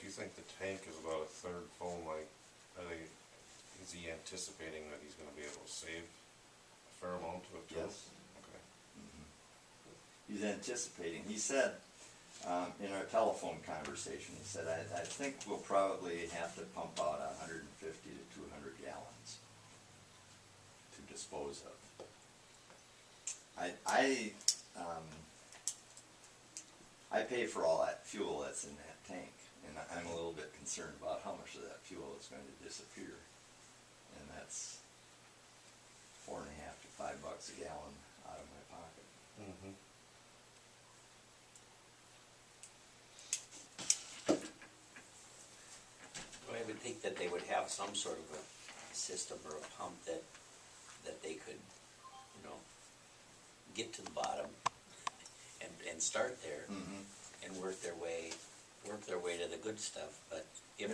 you think the tank is about a third full, like, is he anticipating that he's gonna be able to save a fair amount of it too? Yes. Okay. He's anticipating, he said, in our telephone conversation, he said, I think we'll probably have to pump out 150 to 200 gallons to dispose of. I pay for all that fuel that's in that tank, and I'm a little bit concerned about how much of that fuel is going to disappear. And that's $4.50 to $5 a gallon out of my pocket. Mm-hmm. I would think that they would have some sort of a system or a pump that they could, you know, get to the bottom and start there and work their way to the good stuff. But if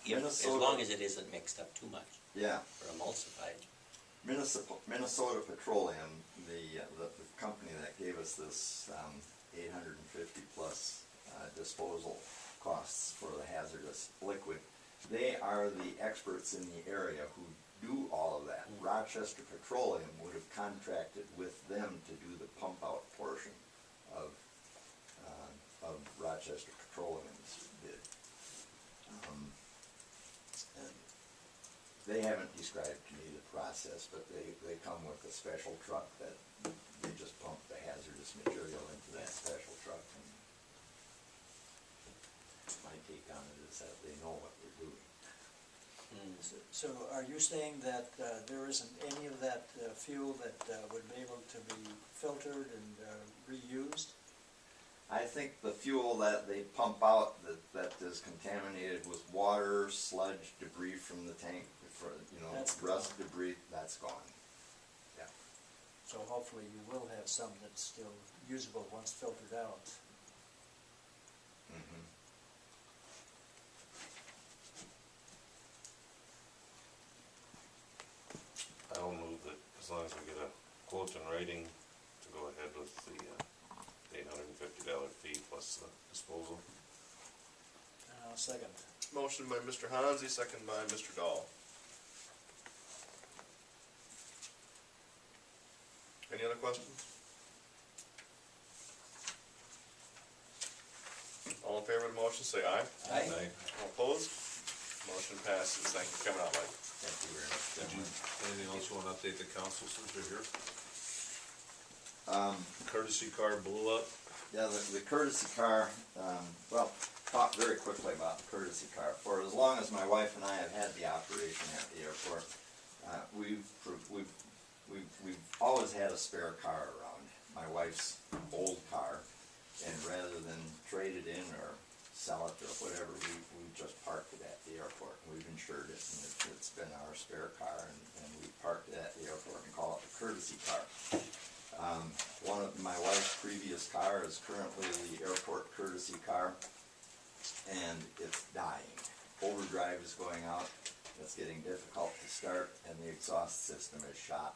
as long as it isn't mixed up too much, Yeah. or emulsified. Minnesota Petroleum, the company that gave us this 850 plus disposal costs for the hazardous liquid, they are the experts in the area who do all of that. Rochester Petroleum would have contracted with them to do the pump out portion of Rochester Petroleum's bid. And they haven't described to me the process, but they come with a special truck that they just pump the hazardous material into that special truck. And my take on it is that they know what they're doing. So are you saying that there isn't any of that fuel that would be able to be filtered and reused? I think the fuel that they pump out that is contaminated with water, sludge, debris from the tank, for, you know, That's rust, gone. debris, that's gone. Yeah. So hopefully you will have some that's still usable once filtered out. Mm-hmm. I'll move that as long as we get a quote in writing to go ahead with the $850 fee plus the disposal. Second. Motion by Mr. Hansi, second by Mr. Dahl. Any other questions? All in favor of the motion, say aye. Aye. All opposed? Motion passes. Thank you for coming out, Mike. Thank you very much. Anything else you want to update the council since you're here? Um, Courtesy car blew up. Yeah, the courtesy car, well, talk very quickly about the courtesy car. For as long as my wife and I have had the operation at the airport, we've always had a spare car around, my wife's old car, and rather than trade it in or sell it or whatever, we just parked it at the airport. We've insured it, and it's been our spare car, and we parked it at the airport and call it the courtesy car. One of my wife's previous car is currently the airport courtesy car, and it's dying. Overdrive is going out, it's getting difficult to start, and the exhaust system is shot,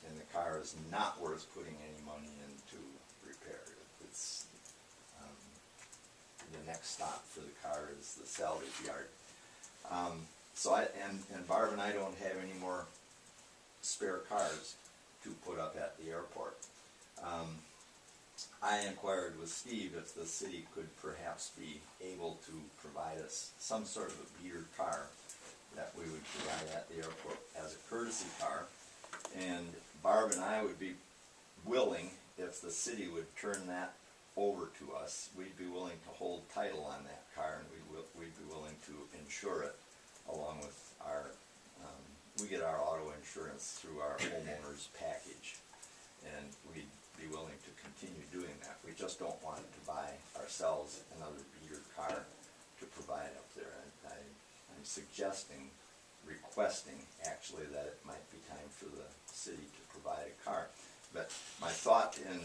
and the car is not worth putting any money into repair. It's the next stop for the car is the salvage yard. And Barb and I don't have any more spare cars to put up at the airport. I inquired with Steve if the city could perhaps be able to provide us some sort of a beater car that we would provide at the airport as a courtesy car. And Barb and I would be willing, if the city would turn that over to us, we'd be willing to hold title on that car, and we'd be willing to insure it along with our, we get our auto insurance through our homeowners package, and we'd be willing to continue doing that. We just don't want to buy ourselves another beater car to provide up there. I'm suggesting, requesting actually, that it might be time for the city to provide a car. But my thought in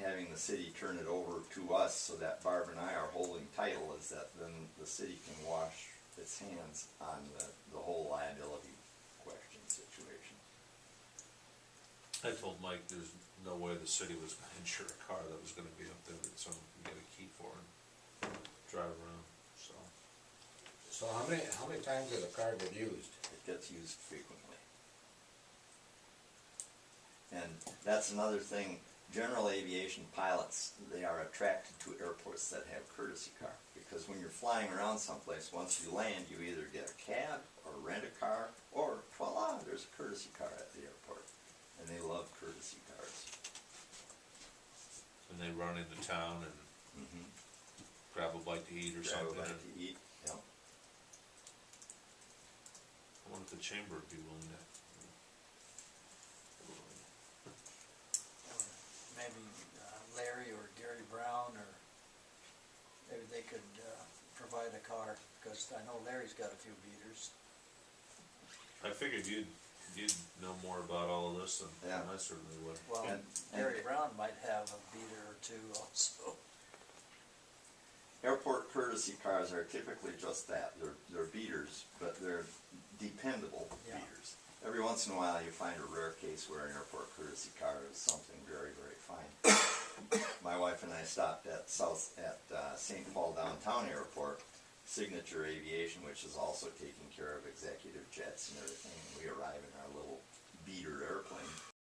having the city turn it over to us so that Barb and I are holding title is that then the city can wash its hands on the whole liability question situation. I told Mike there's no way the city was going to insure a car that was going to be up there that someone can get a key for and drive around, so. So how many times does a car get used? It gets used frequently. And that's another thing, general aviation pilots, they are attracted to airports that have courtesy car. Because when you're flying around someplace, once you land, you either get a cab or rent a car, or voila, there's a courtesy car at the airport. And they love courtesy cars. And they run into town and grab a bite to eat or Grab a something. bite and to eat, yeah. I wonder if the chamber would be willing to. Maybe Larry or Gary Brown, or maybe they could provide a car, because I know Larry's got a few beaters. I figured you'd know more about all of this than Yeah. I certainly would. Well, And- Gary Brown might have a beater or two also. Airport courtesy cars are typically just that, they're beaters, but they're dependable Yeah. beaters. Every once in a while you find a rare case where an airport courtesy car is something very, very fine. My wife and I stopped at St. Paul Downtown Airport, Signature Aviation, which is also taking care of executive jets and everything, and we arrive in our little beater airplane.